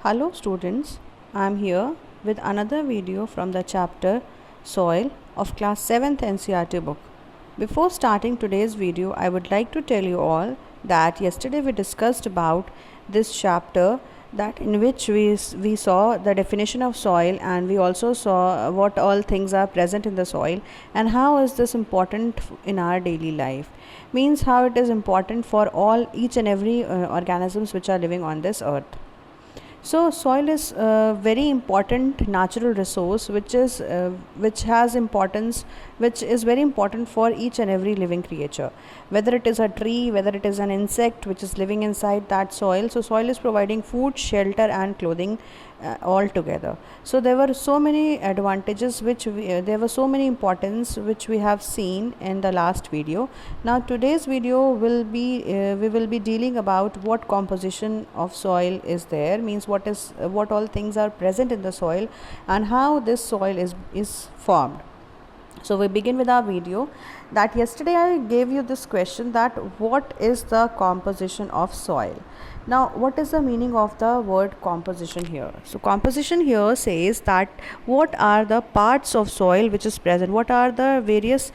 Hello students, I am here with another video from the chapter Soil of class 7th NCERT book. Before starting today's video, I would like to tell you all that yesterday we discussed about this chapter that in which we saw the definition of soil, and we also saw what all things are present in the soil and how is this important in our daily life, means how it is important for all each and every organisms which are living on this earth. So soil is a very important natural resource which has importance, which is very important for each and every living creature, whether it is a tree, whether it is an insect which is living inside that soil. So soil is providing food, shelter and clothing all together. So there were so many advantages there were so many importance which we have seen in the last video. Now today's video will be we will be dealing about what composition of soil is there, means what all things are present in the soil and how this soil is formed. So we begin with our video. That yesterday I gave you this question, that what is the composition of soil. Now what is the meaning of the word composition here? So composition here says that what are the parts of soil which is present, what are the various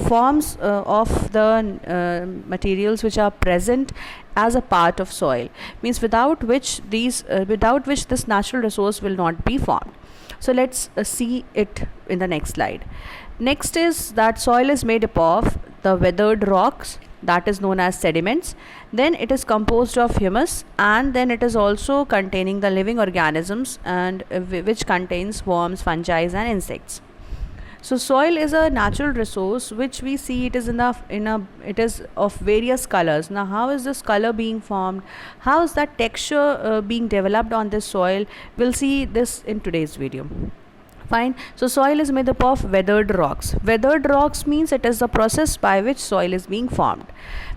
forms of the materials which are present as a part of soil, means without which this natural resource will not be formed. So let's see it in the next slide. Next is that soil is made up of the weathered rocks, that is known as sediments. Then it is composed of humus, and then it is also containing the living organisms, and which contains worms, fungi and insects. So soil is a natural resource which we see it is it is of various colors. Now how is this color being formed? How is that texture being developed on this soil? We'll see this in today's video. Fine. So soil is made up of weathered rocks. Weathered rocks means it is the process by which soil is being formed,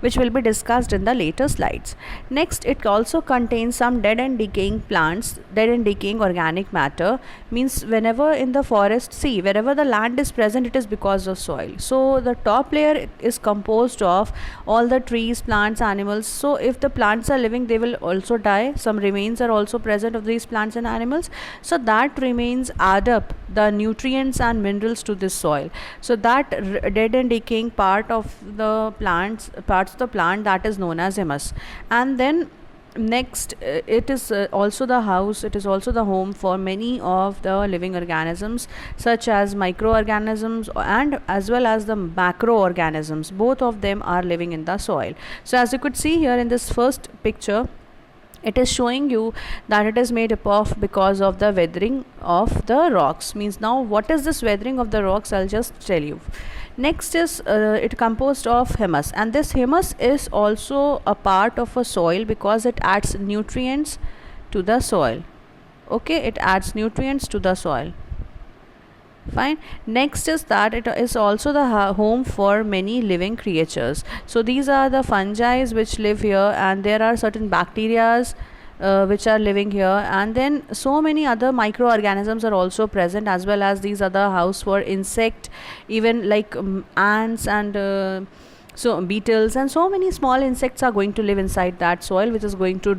which will be discussed in the later slides. Next, it also contains some dead and decaying plants, dead and decaying organic matter, means whenever in the forest, see, wherever the land is present, it is because of soil. So the top layer is composed of all the trees, plants, animals. So if the plants are living, they will also die. Some remains are also present of these plants and animals. So that remains add up the nutrients and minerals to this soil. So that dead and decaying parts of the plant, that is known as humus. And then next, it is also the house, it is also the home for many of the living organisms, such as microorganisms and as well as the macroorganisms. Both of them are living in the soil. So as you could see here in this first picture, it is showing you that it is made up of because of the weathering of the rocks. Means now what is this weathering of the rocks, I'll just tell you. Next is it composed of humus, and this humus is also a part of a soil because it adds nutrients to the soil. Okay, it adds nutrients to the soil. Fine. Next is that it is also the home for many living creatures. So these are the fungi which live here, and there are certain bacteria which are living here, and then so many other microorganisms are also present, as well as these other house for insect, even like ants and so beetles and so many small insects are going to live inside that soil, which is going to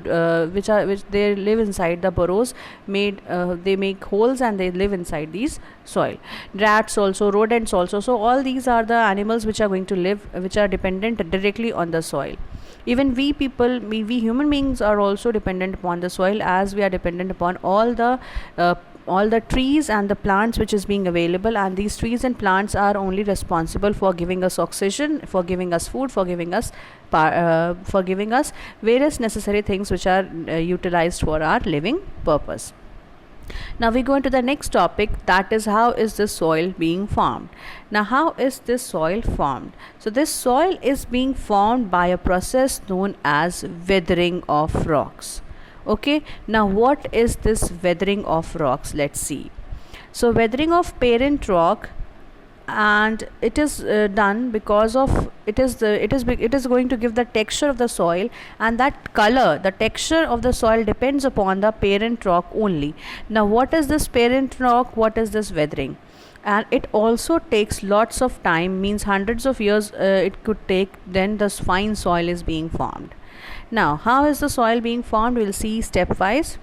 which they live inside the burrows made, they make holes and they live inside these soil. Rats also, rodents also. So all these are the animals which are going to live, which are dependent directly on the soil. Even we people, we human beings are also dependent upon the soil, as we are dependent upon all the trees and the plants which is being available, and these trees and plants are only responsible for giving us oxygen, for giving us food, for giving us various necessary things which are utilized for our living purpose. Now we go into the next topic, that is how is this soil being formed. Now how is this soil formed? So this soil is being formed by a process known as weathering of rocks. Okay, now what is this weathering of rocks? Let's see. So weathering of parent rock, and it is done because of it is going to give the texture of the soil, and that color, the texture of the soil depends upon the parent rock only. Now what is this parent rock, what is this weathering? And it also takes lots of time, means hundreds of years it could take, then this fine soil is being formed. Now how is the soil being formed? We'll see stepwise.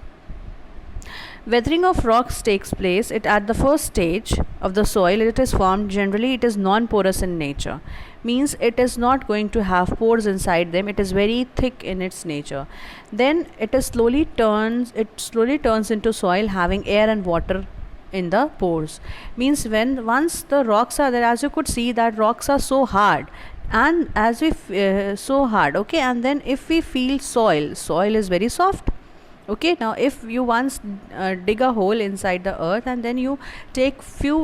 Weathering of rocks takes place it at the first stage of the soil. It is formed, generally it is non-porous in nature, means it is not going to have pores inside them, it is very thick in its nature. Then it slowly turns into soil having air and water in the pores, means when once the rocks are there, as you could see that rocks are so hard, and as we so hard, okay, and then if we feel soil is very soft. Okay, now if you once dig a hole inside the earth and then you take few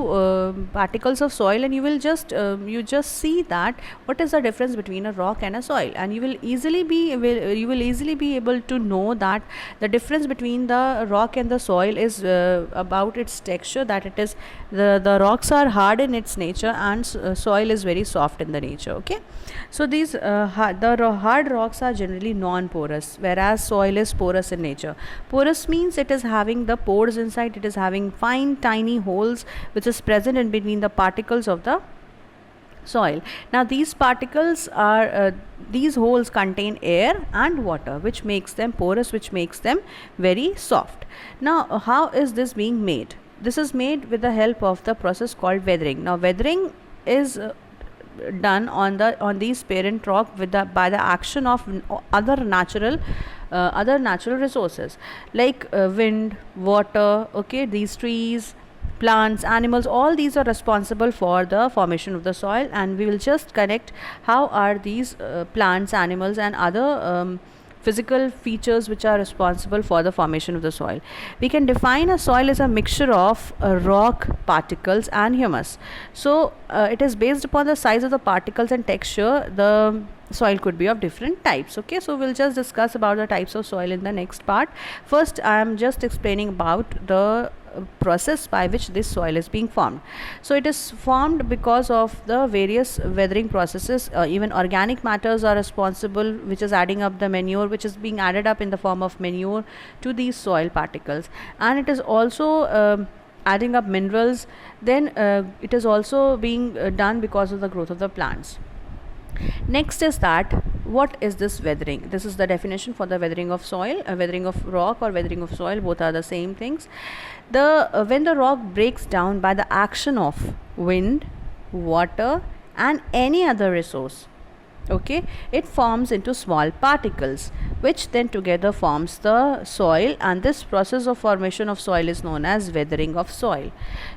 particles of soil, and you just see that what is the difference between a rock and a soil, and you will easily be able to know that the difference between the rock and the soil is about its texture, that it is the rocks are hard in its nature and soil is very soft in the nature. Okay, so these hard rocks are generally non-porous, whereas soil is porous in nature. Porous means it is having the pores inside, it is having fine tiny holes which is present in between the particles of the soil. Now these particles are these holes contain air and water, which makes them porous, which makes them very soft. Now how is this being made? This is made with the help of the process called weathering. Now weathering is done on these parent rock by the action of other natural resources like wind, water, okay, these trees, plants, animals, all these are responsible for the formation of the soil, and we will just connect how are these plants, animals and other physical features which are responsible for the formation of the soil. We can define a soil as a mixture of rock, particles and humus. So it is based upon the size of the particles and texture. The soil could be of different types. Okay, so we'll just discuss about the types of soil in the next part. First I am just explaining about the process by which this soil is being formed. So it is formed because of the various weathering processes. Even organic matters are responsible, which is adding up the manure, which is being added up in the form of manure to these soil particles, and it is also adding up minerals. Then it is also being done because of the growth of the plants. Next is that what is this weathering? This is the definition for the weathering of soil. Weathering of rock or weathering of soil, both are the same things. When the rock breaks down by the action of wind, water and any other resource, okay, it forms into small particles which then together forms the soil, and this process of formation of soil is known as weathering of soil.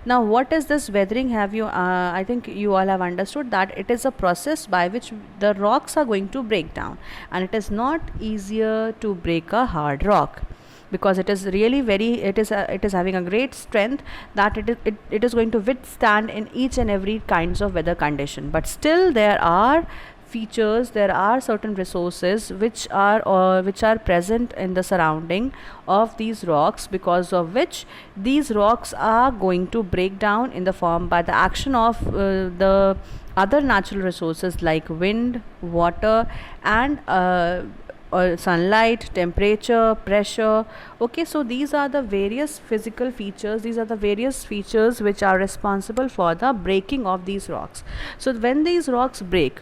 Now what is this weathering? I think you all have understood that it is a process by which the rocks are going to break down, and it is not easier to break a hard rock because it is really it is having a great strength that it is going to withstand in each and every kinds of weather condition. But still there are features, there are certain resources which are present in the surrounding of these rocks, because of which these rocks are going to break down in the form by the action of the other natural resources like wind, water and sunlight, temperature, pressure. Okay, so these are the various physical features, these are the various features which are responsible for the breaking of these rocks. So when these rocks break,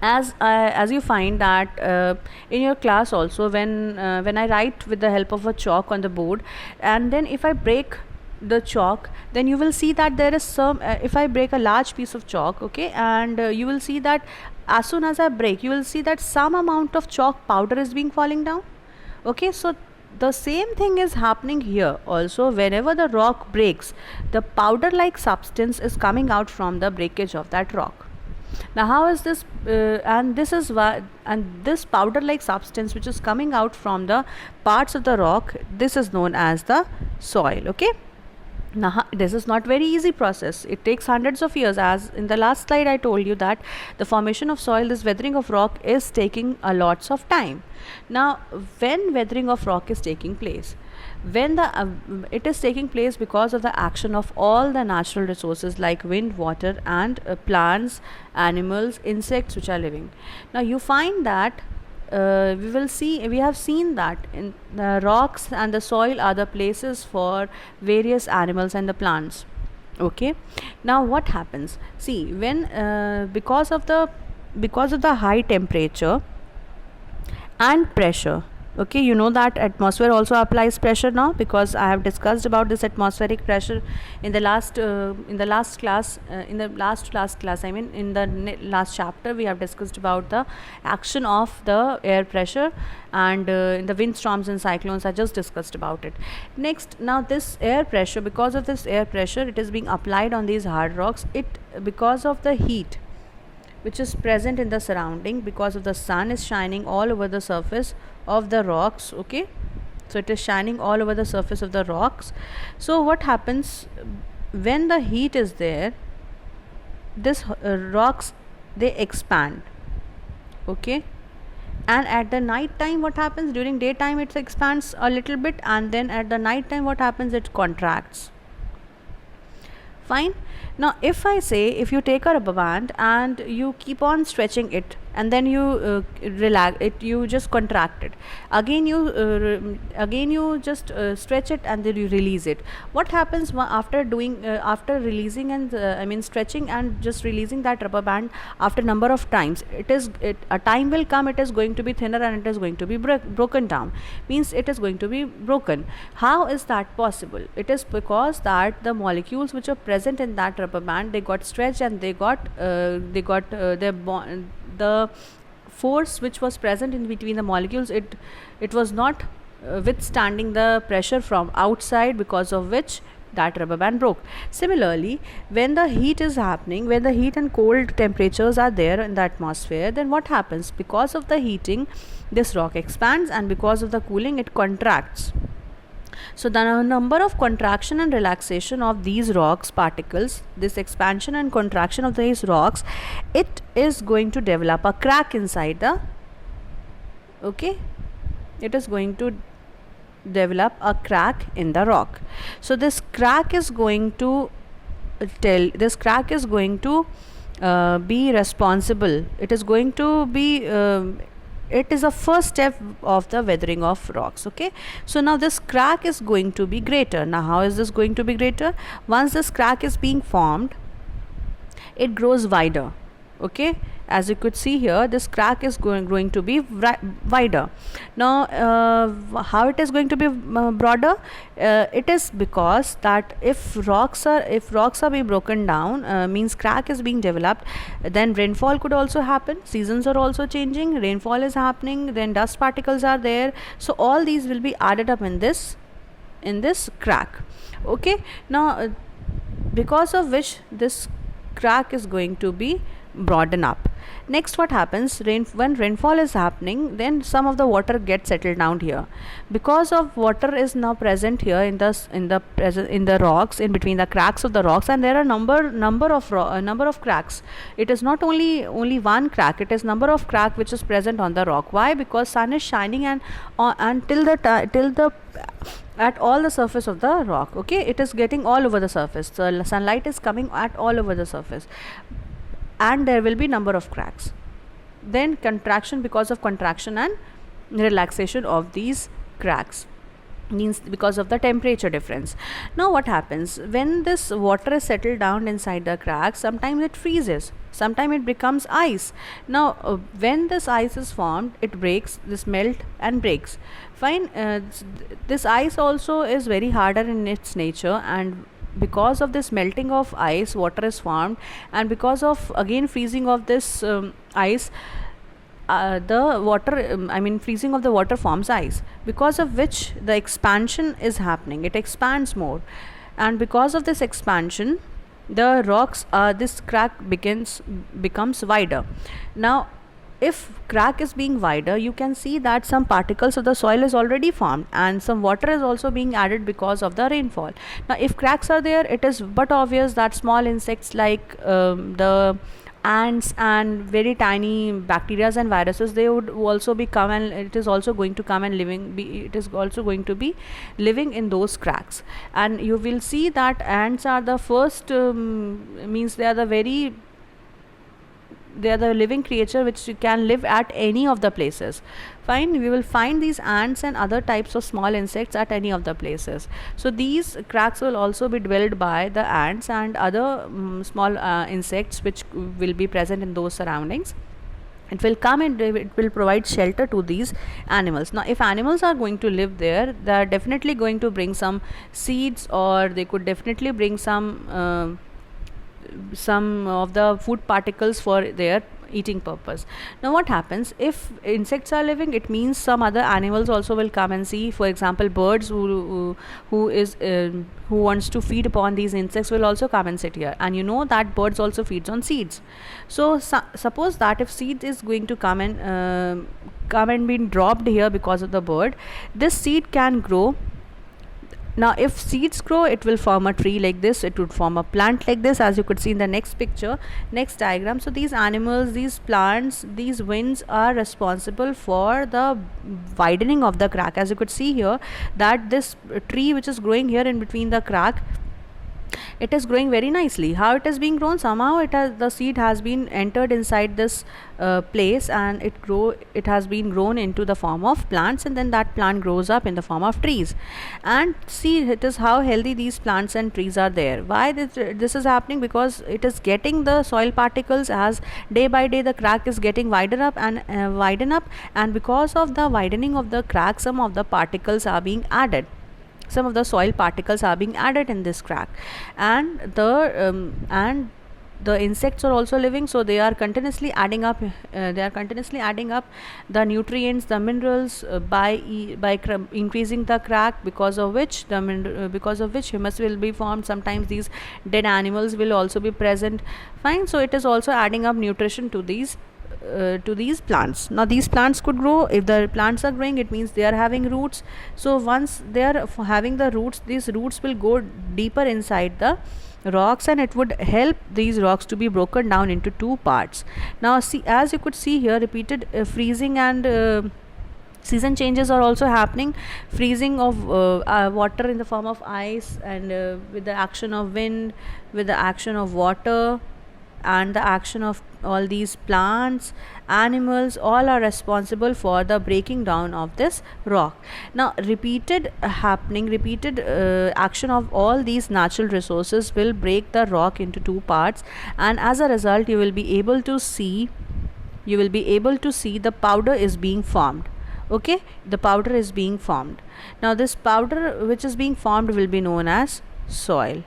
as you find that in your class also, when I write with the help of a chalk on the board, and then if I break the chalk, then you will see that there is some if I break a large piece of chalk, okay, and you will see that as soon as I break, you will see that some amount of chalk powder is being falling down. Okay, so the same thing is happening here also. Whenever the rock breaks, the powder like substance is coming out from the breakage of that rock. Now how is this and this is why, and this powder like substance which is coming out from the parts of the rock, this is known as the soil. Okay, now this is not very easy process, it takes hundreds of years. As in the last slide I told you that the formation of soil, this weathering of rock is taking a lots of time. Now when weathering of rock is taking place, when it is taking place because of the action of all the natural resources like wind, water and plants, animals, insects which are living. Now you find that we have seen that in the rocks and the soil are the places for various animals and the plants. Okay, now what happens? See, when because of the high temperature and pressure, Okay, you know that atmosphere also applies pressure now, because I have discussed about this atmospheric pressure in the last class, in the last class, I mean in the last chapter we have discussed about the action of the air pressure, and in the windstorms and cyclones I just discussed about it. Next, now this air pressure, because of this air pressure, it is being applied on these hard rocks. It, because of the heat which is present in the surrounding, because of the sun is shining all over the surface of the rocks. Okay, so it is shining all over the surface of the rocks. So what happens when the heat is there, this rocks, they expand. Okay, and at the night time what happens, during daytime it expands a little bit, and then at the night time what happens, it contracts. Fine. Now if I say, if you take a rubber band and you keep on stretching it, and then you relax it, you just contract it again, you just stretch it, and then you release it. What happens after doing after releasing and I mean stretching and just releasing that rubber band, after number of times, a time will come, it is going to be thinner and it is going to be broken down, means it is going to be broken. How is that possible? It is because that the molecules which are present in that rubber band, they got stretched, and they got the force which was present in between the molecules, it was not withstanding the pressure from outside, because of which that rubber band broke. Similarly, when the heat is happening, when the heat and cold temperatures are there in the atmosphere, then what happens? Because of the heating, this rock expands, and because of the cooling, it contracts. So the number of contraction and relaxation of these rocks particles, this expansion and contraction of these rocks, it is going to develop a crack inside the, okay, it is going to develop a crack in the rock. So this crack is going to be responsible, it is going to be it is a first step of the weathering of rocks. Okay, so now this crack is going to be greater. Now how is this going to be greater? Once this crack is being formed, it grows wider. Okay, as you could see here, this crack is going to be wider. Now how it is going to be broader? It is because that if rocks are being broken down, means crack is being developed, then rainfall could also happen, seasons are also changing, rainfall is happening, then dust particles are there, so all these will be added up in this crack. Okay, now because of which this crack is going to be broaden up. Next, what happens, when rainfall is happening, then some of the water gets settled down here. Because of water is now present here in the rocks, in between the cracks of the rocks, and there are number of cracks. It is not only one crack, it is number of crack which is present on the rock. Why? Because sun is shining and till the at all the surface of the rock. Okay, it is getting all over the surface, so sunlight is coming at all over the surface, and there will be number of cracks. Then contraction, because of contraction and relaxation of these cracks, means because of the temperature difference. Now what happens when this water is settled down inside the cracks? Sometimes it freezes, sometimes it becomes ice. Now when this ice is formed, it breaks, this melt and breaks. Fine. This ice also is very harder in its nature, and because of this melting of ice, water is formed, and because of again freezing of this ice, the water freezing of the water forms ice, because of which the expansion is happening, it expands more, and because of this expansion, the rocks, this crack becomes wider. Now if crack is being wider, you can see that some particles of the soil is already formed, and some water is also being added because of the rainfall. Now if cracks are there, it is but obvious that small insects like the ants and very tiny bacteria and viruses, they would also become, and it is also going to come and it is also going to be living in those cracks. And you will see that ants are the first means they are the living creature which can live at any of the places. Fine, we will find these ants and other types of small insects at any of the places. So these cracks will also be dwelled by the ants and other small insects which will be present in those surroundings. it will come and it will provide shelter to these animals. Now if animals are going to live there, they are definitely going to bring some seeds, or they could definitely bring some of the food particles for their eating purpose. Now what happens if insects are living, it means some other animals also will come and see. For example, birds who wants to feed upon these insects will also come and sit here, and you know that birds also feeds on seeds. So suppose that if seed is going to come and be dropped here because of the bird, this seed can grow. Now if seeds grow, it will form a tree like this, it would form a plant like this, as you could see in the next picture, next diagram. So these animals, these plants, these winds are responsible for the widening of the crack. As you could see here, that this tree which is growing here in between the crack, it is growing very nicely. How it is being grown? Somehow the seed has been entered inside this place, and it has been grown into the form of plants, and then that plant grows up in the form of trees. And see, it is how healthy these plants and trees are there. Why this is happening? Because it is getting the soil particles, as day by day the crack is getting wider up and widen up, and because of the widening of the crack, some of the particles are being added. Some of the soil particles are being added in this crack, and the insects are also living, so they are continuously adding up the nutrients, the minerals, by increasing the crack, because of which humus will be formed. Sometimes these dead animals will also be present. Fine. So it is also adding up nutrition to these plants. Now these plants could grow. If the plants are growing, it means they are having roots. So once they are having the roots, these roots will go deeper inside the rocks, and it would help these rocks to be broken down into two parts. Now see, as you could see here, repeated freezing and season changes are also happening. Freezing of water in the form of ice, and with the action of wind, with the action of water, and the action of all these plants, animals, all are responsible for the breaking down of this rock. Now repeated action of all these natural resources will break the rock into two parts, and as a result you will be able to see the powder is being formed. Okay, the powder is being formed. Now this powder which is being formed will be known as soil.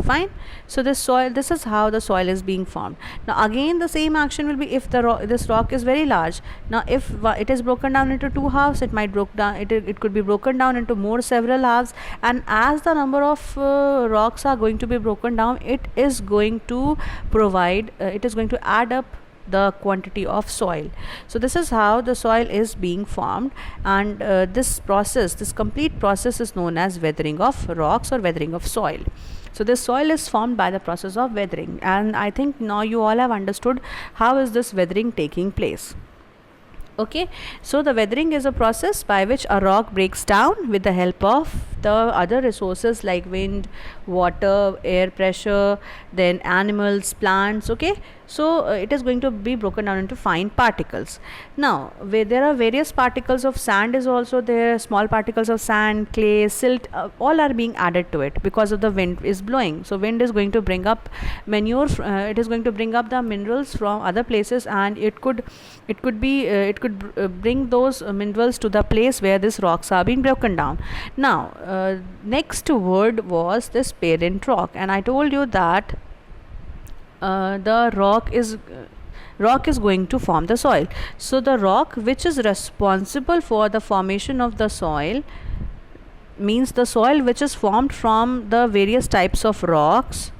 Fine. So this is how the soil is being formed. Now again the same action will be if this rock is very large. Now if it is broken down into two halves, it could be broken down into several halves, and as the number of rocks are going to be broken down, it is going to add up the quantity of soil. So this is how the soil is being formed, and this complete process is known as weathering of rocks or weathering of soil. So this soil is formed by the process of weathering, and I think now you all have understood how is this weathering taking place. Okay, so the weathering is a process by which a rock breaks down with the help of the other resources like wind, water, air pressure, then animals, plants. Okay, so it is going to be broken down into fine particles. Now where there are various particles of sand is also there, small particles of sand, clay, silt, all are being added to it because of the wind is blowing. So wind is going to bring up manure, it is going to bring up the minerals from other places, and it could bring those minerals to the place where these rocks are being broken down. Now next word was this parent rock, and I told you that the rock is going to form the soil. So the rock which is responsible for the formation of the soil means the soil which is formed from the various types of rocks,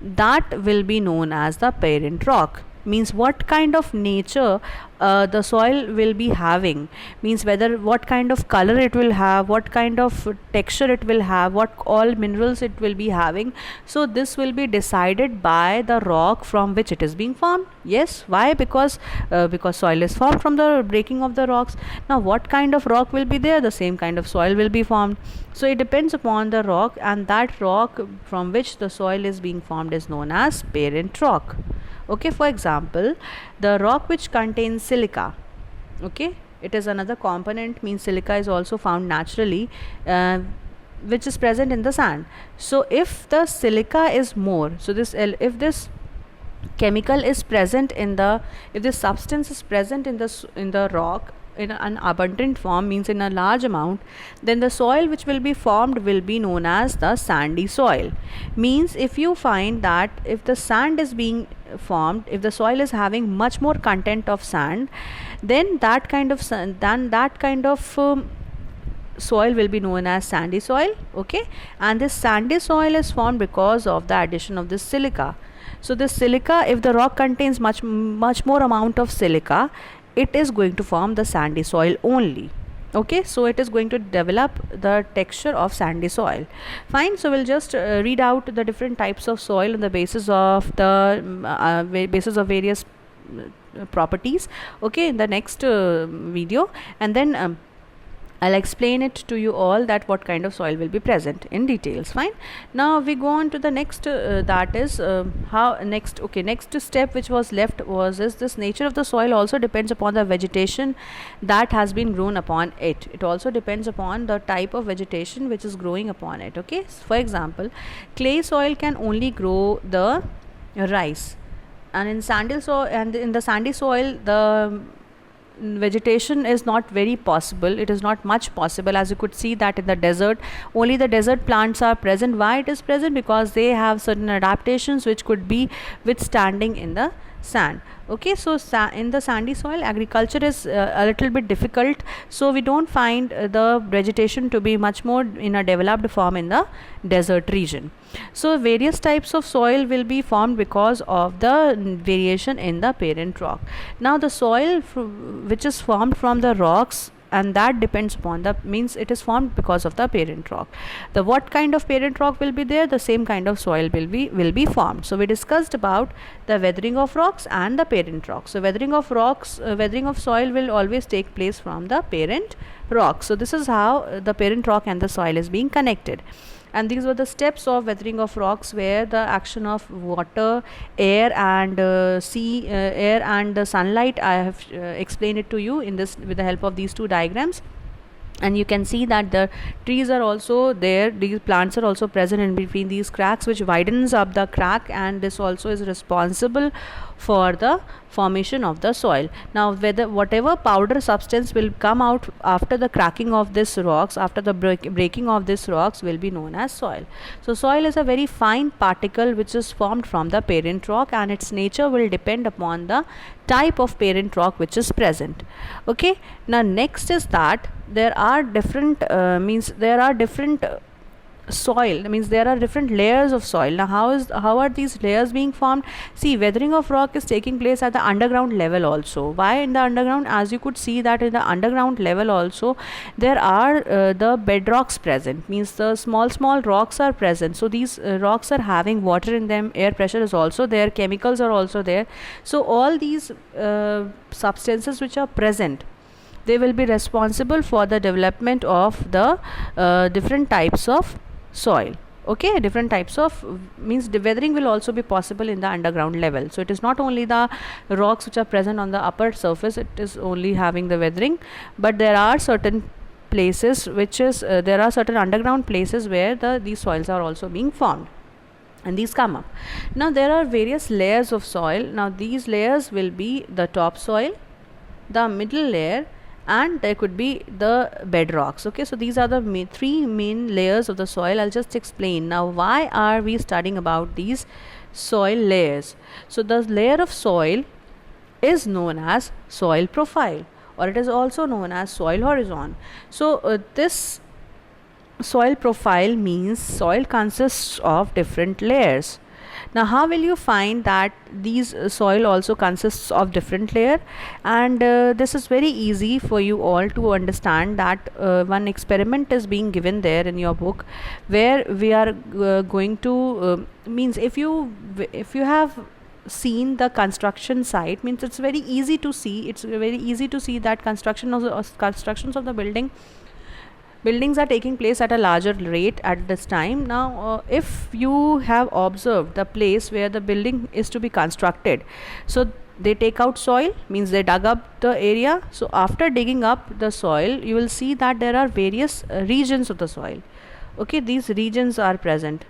that will be known as the parent rock. Means what kind of nature the soil will be having, means what kind of color it will have, what kind of texture it will have, what all minerals it will be having. So this will be decided by the rock from which it is being formed. Yes, why? Because soil is formed from the breaking of the rocks. Now what kind of rock will be there, the same kind of soil will be formed. So it depends upon the rock, and that rock from which the soil is being formed is known as parent rock. Okay, for example, the rock which contains silica, okay, it is another component, means silica is also found naturally, which is present in the sand. So if the silica is more, so if this chemical is present in the, if this substance is present in the rock in an abundant form, means in a large amount, then the soil which will be formed will be known as the sandy soil. Means if you find that if the sand is being formed, if the soil is having much more content of sand, then that kind of soil will be known as sandy soil. Okay, and this sandy soil is formed because of the addition of this silica. So this silica, if the rock contains much more amount of silica, it is going to form the sandy soil only. Okay, so it is going to develop the texture of sandy soil. Fine, so we'll just read out the different types of soil on the basis of various properties, okay, in the next video, and then I'll explain it to you all that what kind of soil will be present in details. Fine. Now we go on to the next, that is next step which was left was this nature of the soil also depends upon the vegetation that has been grown upon it. It also depends upon the type of vegetation which is growing upon it. Okay, for example, clay soil can only grow the rice, and in the sandy soil the vegetation is not very possible. It is not much possible, as you could see that in the desert only the desert plants are present. Why it is present? Because they have certain adaptations which could be withstanding in the sand. Okay, so in the sandy soil agriculture is a little bit difficult, so we don't find the vegetation to be much more in a developed form in the desert region. So various types of soil will be formed because of the variation in the parent rock. Now the soil which is formed from the rocks, and that depends upon the, means it is formed because of the parent rock. The what kind of parent rock will be there, the same kind of soil will be formed. So we discussed about the weathering of rocks and the parent rock. So weathering of soil will always take place from the parent rock. So this is how the parent rock and the soil is being connected. And these were the steps of weathering of rocks, where the action of water, air and air and the sunlight, I have explained it to you in this with the help of these two diagrams. And you can see that the trees are also there, these plants are also present in between these cracks, which widens up the crack, and this also is responsible for the formation of the soil. Now whatever powder substance will come out after the cracking of this rocks, after the breaking of this rocks, will be known as soil. So soil is a very fine particle which is formed from the parent rock, and its nature will depend upon the type of parent rock which is present. Okay, now next is that there are different soil, means there are different layers of soil. Now how are these layers being formed? See, weathering of rock is taking place at the underground level also. Why in the underground? As you could see that in the underground level also there are the bedrocks present, means the small rocks are present. So these rocks are having water in them, air pressure is also there, chemicals are also there. So all these substances which are present, they will be responsible for the development of the different types of soil. Okay, different types of, means the weathering will also be possible in the underground level. So it is not only the rocks which are present on the upper surface, it is only having the weathering, but there are certain places which is there are certain underground places where these soils are also being formed, and these come up. Now there are various layers of soil. Now these layers will be the topsoil, the middle layer, and there could be the bedrocks. Okay, so these are the three main layers of the soil. I'll just explain now why are we studying about these soil layers. So the layer of soil is known as soil profile, or it is also known as soil horizon. So this soil profile means soil consists of different layers. Now how will you find that these soil also consists of different layer? And this is very easy for you all to understand, that one experiment is being given there in your book, where we are going to means if you have seen the construction site, means it's very easy to see that constructions of the buildings are taking place at a larger rate at this time. Now if you have observed the place where the building is to be constructed, so they take out soil, means they dug up the area. So after digging up the soil, you will see that there are various regions of the soil. Okay, these regions are present.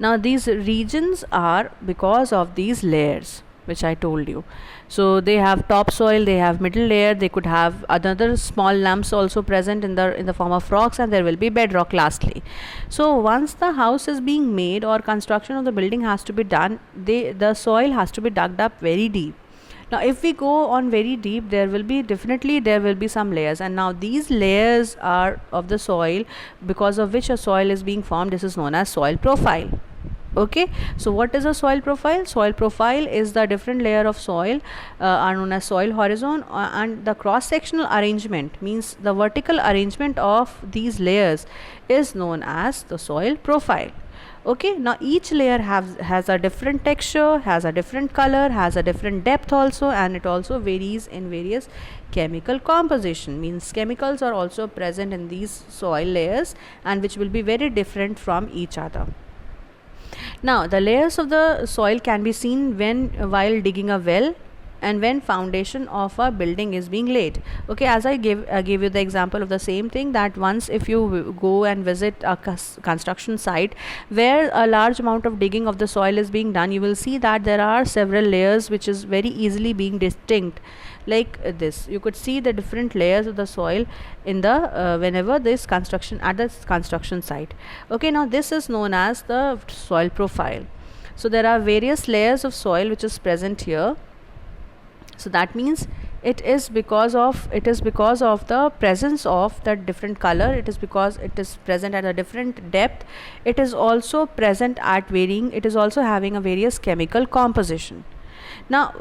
Now these regions are because of these layers which I told you. So they have topsoil, they have middle layer, they could have another small lumps also present in the form of rocks, and there will be bedrock lastly. So once the house is being made or construction of the building has to be done, the soil has to be dug up very deep. Now if we go on very deep, there will be some layers, and now these layers are of the soil because of which a soil is being formed. This is known as soil profile. Okay, so what is a soil profile? Soil profile is the different layer of soil are known as soil horizon, and the cross sectional arrangement, means the vertical arrangement of these layers, is known as the soil profile. Okay, now each layer has a different texture, has a different color, has a different depth also, and it also varies in various chemical composition, means chemicals are also present in these soil layers, and which will be very different from each other. Now the layers of the soil can be seen while digging a well and when foundation of a building is being laid. Okay, as I gave you the example of the same thing, that once if you go and visit a construction site where a large amount of digging of the soil is being done, you will see that there are several layers which is very easily being distinct. Like this, you could see the different layers of the soil in the whenever this construction at this construction site. Okay, now this is known as the soil profile. So there are various layers of soil which is present here. So that means it is because of the presence of the different color, it is because it is present at a different depth, it is also present at varying, it is also having a various chemical composition. Now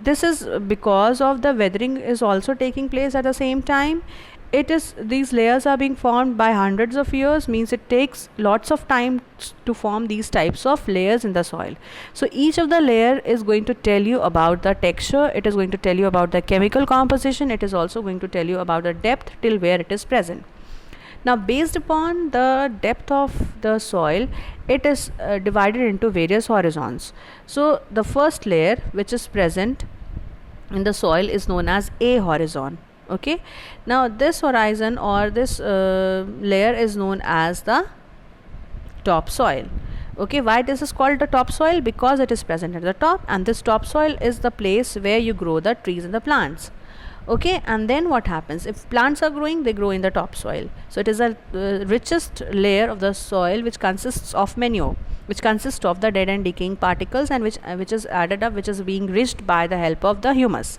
this is because of the weathering is also taking place at the same time. These layers are being formed by hundreds of years, means it takes lots of time to form these types of layers in the soil. So each of the layer is going to tell you about the texture, it is going to tell you about the chemical composition, it is also going to tell you about the depth till where it is present. Now based upon the depth of the soil, it is divided into various horizons. So the first layer which is present in the soil is known as A horizon. Okay, now this horizon or this layer is known as the topsoil. Okay, why this is called the topsoil? Because it is present at the top, and this topsoil is the place where you grow the trees and the plants. Okay, and then what happens? If plants are growing, they grow in the topsoil. So it is a richest layer of the soil which consists of manure, which consists of the dead and decaying particles, and which is added up, which is being reached by the help of the humus.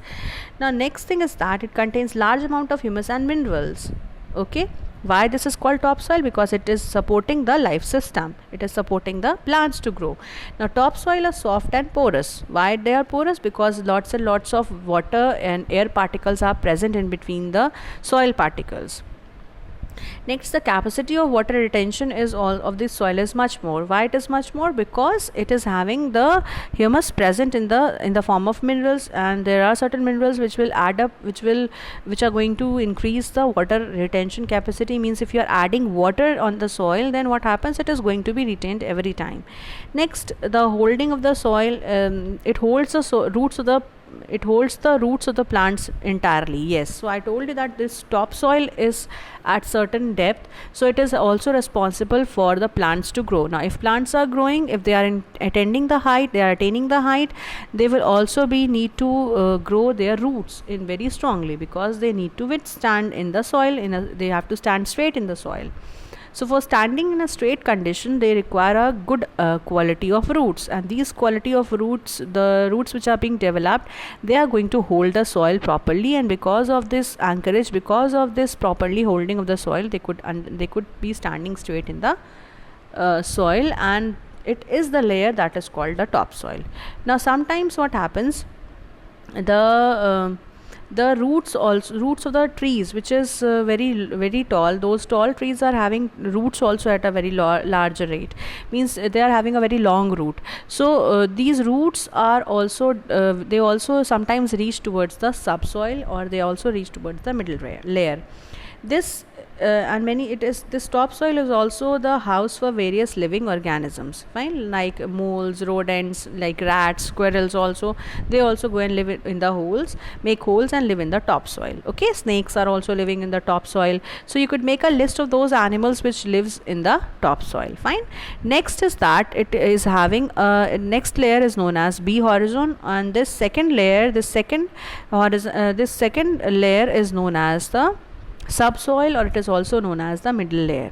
Now next thing is that it contains large amount of humus and minerals. Okay, why this is called topsoil? Because it is supporting the life system, it is supporting the plants to grow. Now topsoil are soft and porous. Why they are porous? Because lots and lots of water and air particles are present in between the soil particles. Next, the capacity of water retention is all of this soil is much more. Why it is much more? Because it is having the humus present in the form of minerals, and there are certain minerals which will add up, which are going to increase the water retention capacity. Means if you are adding water on the soil, then what happens? It is going to be retained every time. Next, the holding of the soil, it holds the roots of the plants entirely. Yes, so I told you that this topsoil is at certain depth, so it is also responsible for the plants to grow. Now if plants are growing, if they are attaining the height, they will also need to grow their roots in very strongly, because they need to withstand in the soil, they have to stand straight in the soil. So for standing in a straight condition, they require a good quality of roots, and these quality of roots, the roots which are being developed, they are going to hold the soil properly, and because of this anchorage, because of this properly holding of the soil, they could be standing straight in the soil, and it is the layer that is called the topsoil. Now sometimes what happens, the roots of the trees which is very tall, those tall trees are having roots also at a very larger rate, means they are having a very long root. So these roots are also they also sometimes reach towards the subsoil, or they also reach towards the middle layer. This and many it is this topsoil is also the house for various living organisms, fine, like moles, rodents, like rats, squirrels also. They also go and live in the holes, make holes and live in the topsoil. Okay, snakes are also living in the topsoil. So you could make a list of those animals which lives in the topsoil, fine. Next is that it is having a next layer is known as B horizon, and this second layer, this second layer is known as the subsoil, or it is also known as the middle layer.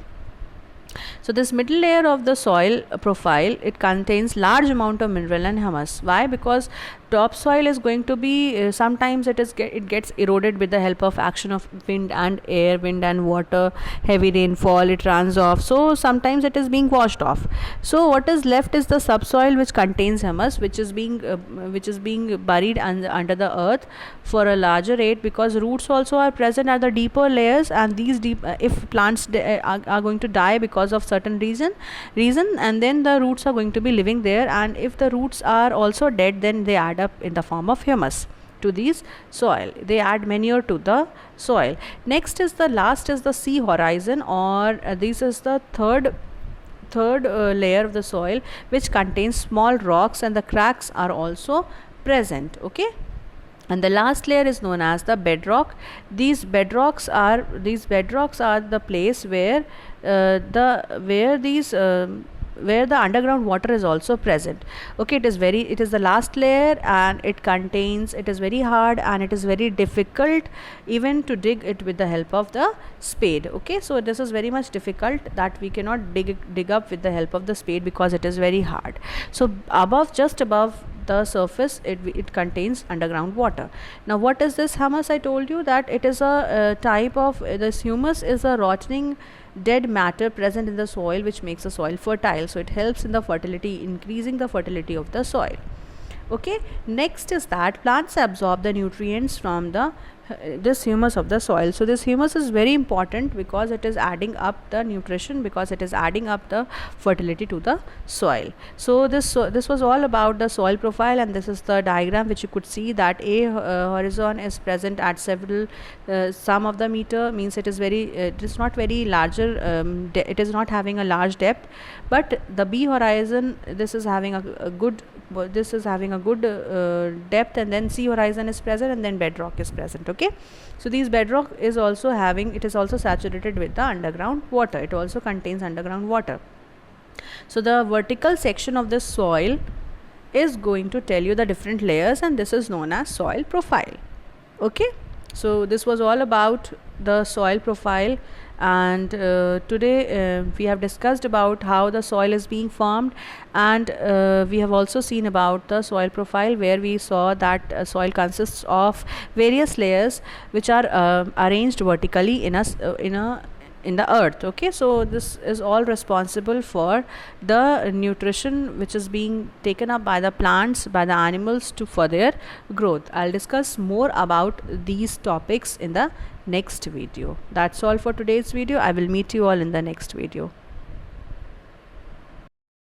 So this middle layer of the soil profile, it contains large amount of mineral and humus. Why? Because topsoil is going to be sometimes it gets eroded with the help of action of wind and air, wind and water, heavy rainfall, it runs off, so sometimes it is being washed off. So what is left is the subsoil, which contains humus, which is being buried under the earth for a larger rate, because roots also are present at the deeper layers, and these if plants are going to die because of certain reason, and then the roots are going to be living there, and if the roots are also dead, then they add up in the form of humus to these soil. They add manure to the soil. Next is the last is the sea horizon, or this is the third layer of the soil, which contains small rocks, and the cracks are also present. Okay, and the last layer is known as the bedrock. These bedrocks are the place where where the underground water is also present. Okay, it is the last layer, and it is very hard, and it is very difficult even to dig it with the help of the spade. Okay, so this is very much difficult that we cannot dig up with the help of the spade, because it is very hard. So just above the surface, it contains underground water. Now what is this humus? I told you that it is a type of this humus is a rotting dead matter present in the soil, which makes the soil fertile. So it helps in the fertility, increasing the fertility of the soil. Okay, next is that plants absorb the nutrients from this humus of the soil. So this humus is very important, because it is adding up the nutrition, because it is adding up the fertility to the soil. So this was all about the soil profile, and this is the diagram which you could see that A horizon is present at several some of the meter, means it is not very larger, it is not having a large depth. But the B horizon, this is having a good depth, and then C horizon is present, and then bedrock is present. Okay, so these bedrock is also saturated with the underground water. It also contains underground water. So the vertical section of the soil is going to tell you the different layers, and this is known as soil profile. Okay, so this was all about the soil profile, and today we have discussed about how the soil is being formed, and we have also seen about the soil profile, where we saw that soil consists of various layers which are arranged vertically in the earth. Okay, so this is all responsible for the nutrition which is being taken up by the plants, by the animals, for their growth. I'll discuss more about these topics in the next video. That's all for today's video. I will meet you all in the next video.